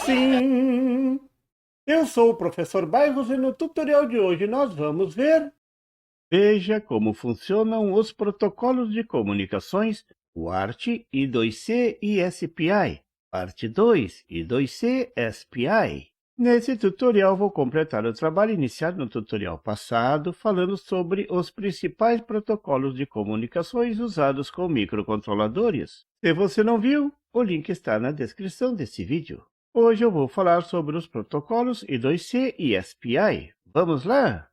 Sim, eu sou o professor Bairros e no tutorial de hoje nós vamos ver. Veja como funcionam os protocolos de comunicações UART, I2C e SPI, parte 2, I2C, SPI. Nesse tutorial vou completar o trabalho iniciado no tutorial passado, falando sobre os principais protocolos de comunicações usados com microcontroladores. Se você não viu, o link está na descrição desse vídeo. Hoje eu vou falar sobre os protocolos I2C e SPI. Vamos lá?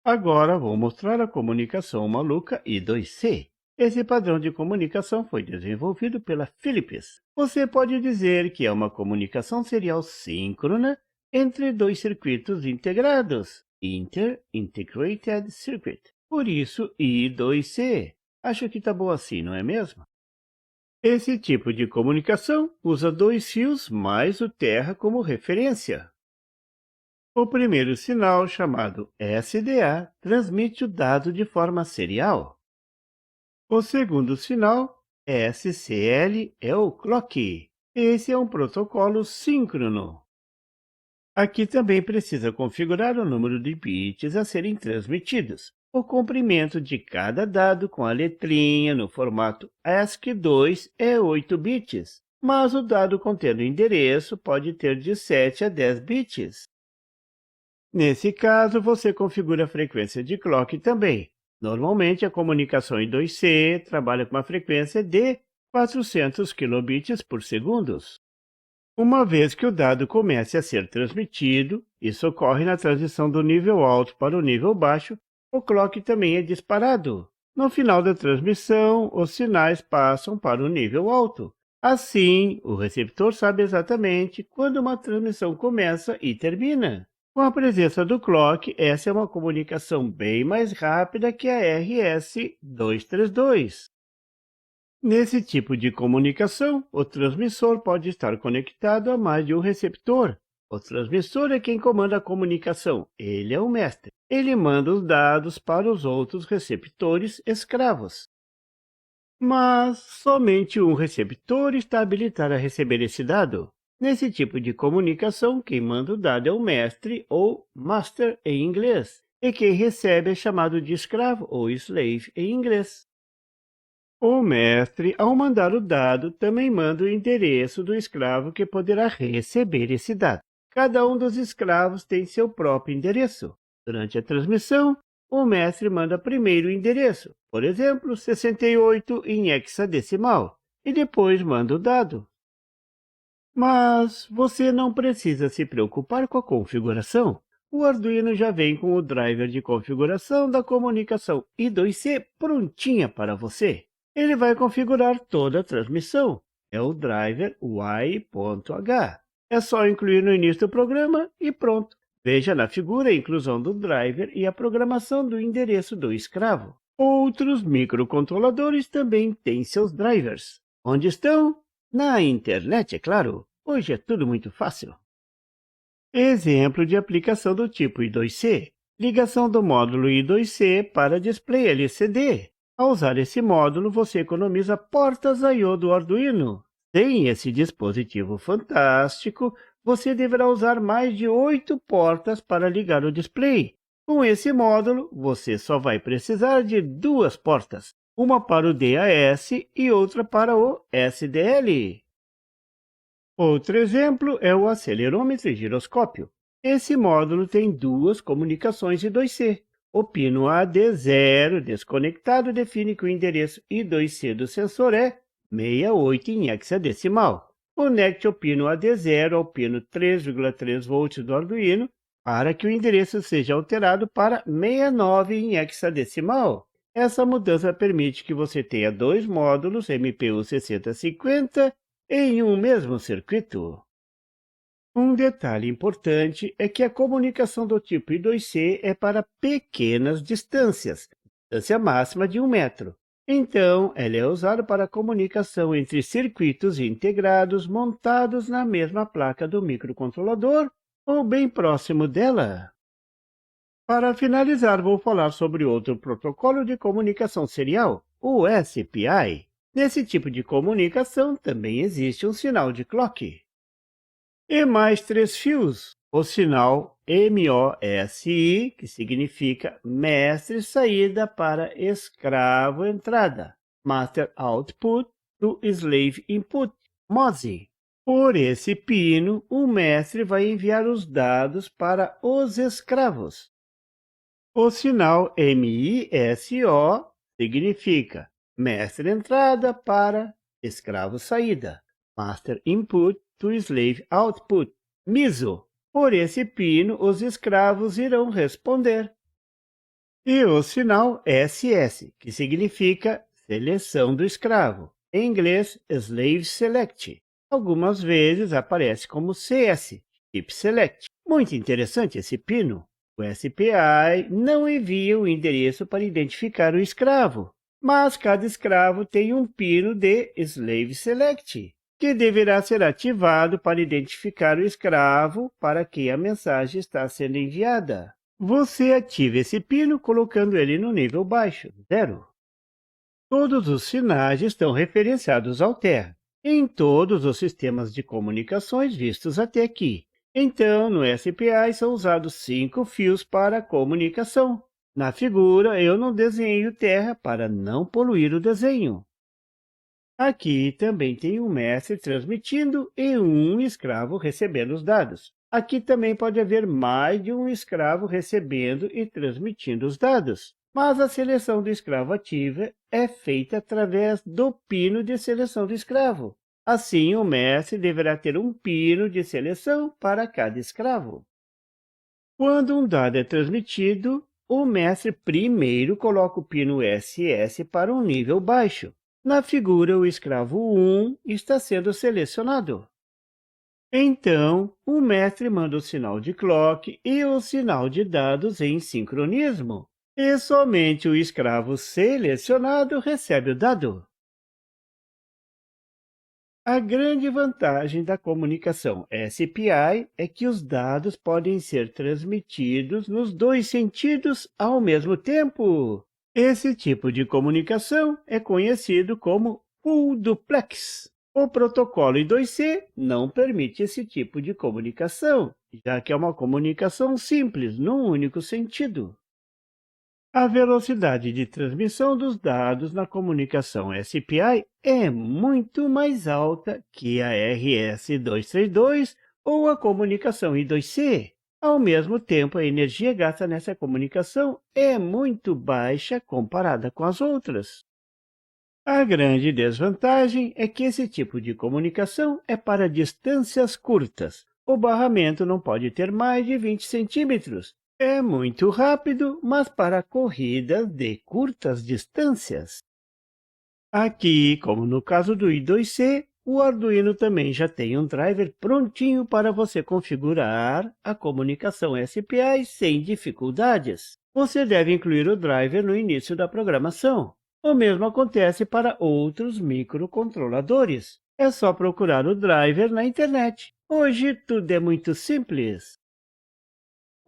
Agora vou mostrar a comunicação maluca I2C. Esse padrão de comunicação foi desenvolvido pela Philips. Você pode dizer que é uma comunicação serial síncrona entre dois circuitos integrados, Inter-Integrated Circuit. Por isso, I2C. Acho que está bom assim, não é mesmo? Esse tipo de comunicação usa dois fios mais o terra como referência. O primeiro sinal, chamado SDA, transmite o dado de forma serial. O segundo sinal, SCL, é o clock. Esse é um protocolo síncrono. Aqui também precisa configurar o número de bits a serem transmitidos. O comprimento de cada dado com a letrinha no formato ASCII2 é 8 bits, mas o dado contendo endereço pode ter de 7 a 10 bits. Nesse caso, você configura a frequência de clock também. Normalmente, a comunicação em 2C trabalha com uma frequência de 400 kilobits por segundo. Uma vez que o dado comece a ser transmitido, isso ocorre na transição do nível alto para o nível baixo, o clock também é disparado. No final da transmissão, os sinais passam para o nível alto. Assim, o receptor sabe exatamente quando uma transmissão começa e termina. Com a presença do clock, essa é uma comunicação bem mais rápida que a RS-232. Nesse tipo de comunicação, o transmissor pode estar conectado a mais de um receptor. O transmissor é quem comanda a comunicação, ele é o mestre. Ele manda os dados para os outros receptores escravos. Mas somente um receptor está habilitado a receber esse dado. Nesse tipo de comunicação, quem manda o dado é o mestre, ou master em inglês, e quem recebe é chamado de escravo, ou slave em inglês. O mestre, ao mandar o dado, também manda o endereço do escravo que poderá receber esse dado. Cada um dos escravos tem seu próprio endereço. Durante a transmissão, o mestre manda primeiro o endereço, por exemplo, 68 em hexadecimal, e depois manda o dado. Mas você não precisa se preocupar com a configuração. O Arduino já vem com o driver de configuração da comunicação I2C prontinha para você. Ele vai configurar toda a transmissão. É o driver y.h. É só incluir no início do programa e pronto. Veja na figura a inclusão do driver e a programação do endereço do escravo. Outros microcontroladores também têm seus drivers. Onde estão? Na internet, é claro. Hoje é tudo muito fácil. Exemplo de aplicação do tipo I2C. Ligação do módulo I2C para display LCD. Ao usar esse módulo, você economiza portas I/O do Arduino. Sem esse dispositivo fantástico, você deverá usar mais de 8 portas para ligar o display. Com esse módulo, você só vai precisar de 2 portas, uma para o DAS e outra para o SDL. Outro exemplo é o acelerômetro e giroscópio. Esse módulo tem 2 comunicações I2C. O pino AD0 desconectado define que o endereço I2C do sensor é 68 em hexadecimal. Conecte o pino AD0 ao pino 3,3 volts do Arduino para que o endereço seja alterado para 69 em hexadecimal. Essa mudança permite que você tenha 2 módulos MPU 6050 em um mesmo circuito. Um detalhe importante é que a comunicação do tipo I2C é para pequenas distâncias, distância máxima de 1 metro. Então, ela é usada para comunicação entre circuitos integrados montados na mesma placa do microcontrolador ou bem próximo dela. Para finalizar, vou falar sobre outro protocolo de comunicação serial, o SPI. Nesse tipo de comunicação também existe um sinal de clock. E mais três fios, o sinal MOSI, que significa mestre saída para escravo entrada, Master Output to Slave Input, MOSI. Por esse pino, o mestre vai enviar os dados para os escravos. O sinal MISO significa mestre entrada para escravo saída, Master Input to Slave Output, MISO. Por esse pino, os escravos irão responder. E o sinal SS, que significa seleção do escravo, em inglês Slave Select. Algumas vezes aparece como CS, Chip Select. Muito interessante esse pino. O SPI não envia o endereço para identificar o escravo, mas cada escravo tem um pino de Slave Select, que deverá ser ativado para identificar o escravo para quem a mensagem está sendo enviada. Você ativa esse pino colocando ele no nível baixo, 0. Todos os sinais estão referenciados ao TER em todos os sistemas de comunicações vistos até aqui. Então, no SPI são usados 5 fios para a comunicação. Na figura, eu não desenhei o terra para não poluir o desenho. Aqui também tem um mestre transmitindo e um escravo recebendo os dados. Aqui também pode haver mais de um escravo recebendo e transmitindo os dados, mas a seleção do escravo ativa é feita através do pino de seleção do escravo. Assim, o mestre deverá ter um pino de seleção para cada escravo. Quando um dado é transmitido, o mestre primeiro coloca o pino SS para um nível baixo. Na figura, o escravo 1 está sendo selecionado. Então, o mestre manda o sinal de clock e o sinal de dados em sincronismo, e somente o escravo selecionado recebe o dado. A grande vantagem da comunicação SPI é que os dados podem ser transmitidos nos dois sentidos ao mesmo tempo. Esse tipo de comunicação é conhecido como full duplex. O protocolo I2C não permite esse tipo de comunicação, já que é uma comunicação simples, num único sentido. A velocidade de transmissão dos dados na comunicação SPI é muito mais alta que a RS-232 ou a comunicação I2C. Ao mesmo tempo, a energia gasta nessa comunicação é muito baixa comparada com as outras. A grande desvantagem é que esse tipo de comunicação é para distâncias curtas. O barramento não pode ter mais de 20 centímetros. É muito rápido, mas para corridas de curtas distâncias. Aqui, como no caso do I2C, o Arduino também já tem um driver prontinho para você configurar a comunicação SPI sem dificuldades. Você deve incluir o driver no início da programação. O mesmo acontece para outros microcontroladores. É só procurar o driver na internet. Hoje tudo é muito simples.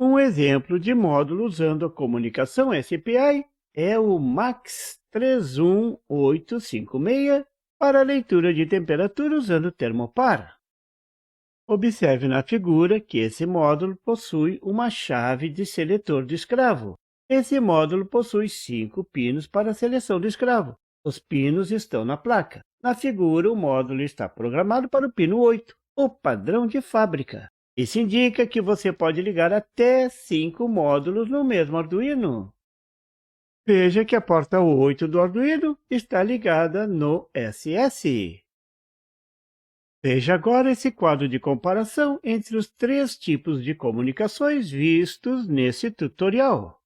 Um exemplo de módulo usando a comunicação SPI é o MAX31856 para leitura de temperatura usando Thermopar. Observe na figura que esse módulo possui uma chave de seletor do escravo. Esse módulo possui 5 pinos para a seleção do escravo. Os pinos estão na placa. Na figura, o módulo está programado para o pino 8, o padrão de fábrica. Isso indica que você pode ligar até 5 módulos no mesmo Arduino. Veja que a porta 8 do Arduino está ligada no SS. Veja agora esse quadro de comparação entre os 3 tipos de comunicações vistos nesse tutorial.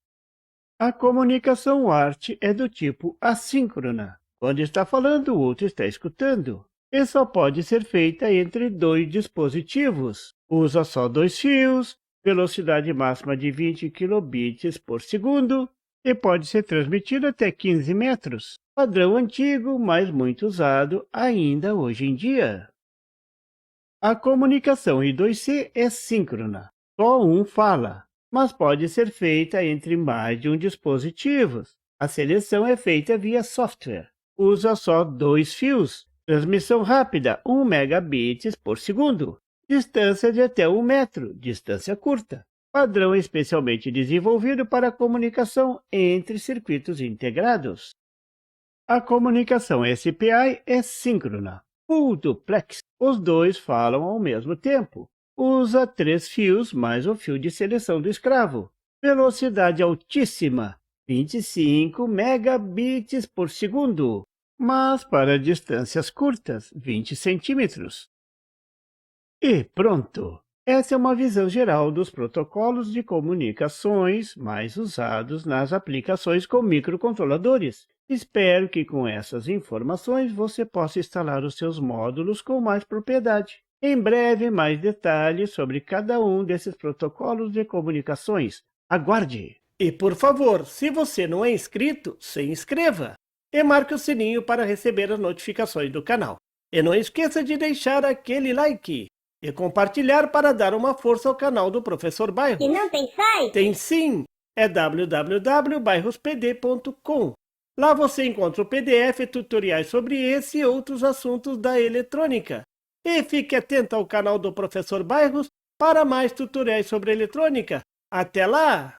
A comunicação ART é do tipo assíncrona. Quando está falando, o outro está escutando. E só pode ser feita entre 2 dispositivos. Usa só 2 fios, velocidade máxima de 20 kbps por segundo e pode ser transmitida até 15 metros. Padrão antigo, mas muito usado ainda hoje em dia. A comunicação I2C é síncrona. Só um fala, mas pode ser feita entre mais de um dispositivo. A seleção é feita via software. usa só 2 fios. Transmissão rápida, 1 megabits por segundo. Distância de até 1 metro, distância curta. Padrão especialmente desenvolvido para a comunicação entre circuitos integrados. A comunicação SPI é síncrona. Full duplex, os dois falam ao mesmo tempo. Usa 3 fios mais o fio de seleção do escravo. Velocidade altíssima, 25 megabits por segundo, mas para distâncias curtas, 20 centímetros. E pronto! Essa é uma visão geral dos protocolos de comunicações mais usados nas aplicações com microcontroladores. Espero que com essas informações você possa instalar os seus módulos com mais propriedade. Em breve, mais detalhes sobre cada um desses protocolos de comunicações. Aguarde! E por favor, se você não é inscrito, se inscreva e marque o sininho para receber as notificações do canal. E não esqueça de deixar aquele like e compartilhar para dar uma força ao canal do Professor Bairros. E não tem site? Tem sim! É www.bairrospd.com. Lá você encontra o PDF e tutoriais sobre esse e outros assuntos da eletrônica. E fique atento ao canal do Professor Bairros para mais tutoriais sobre eletrônica. Até lá!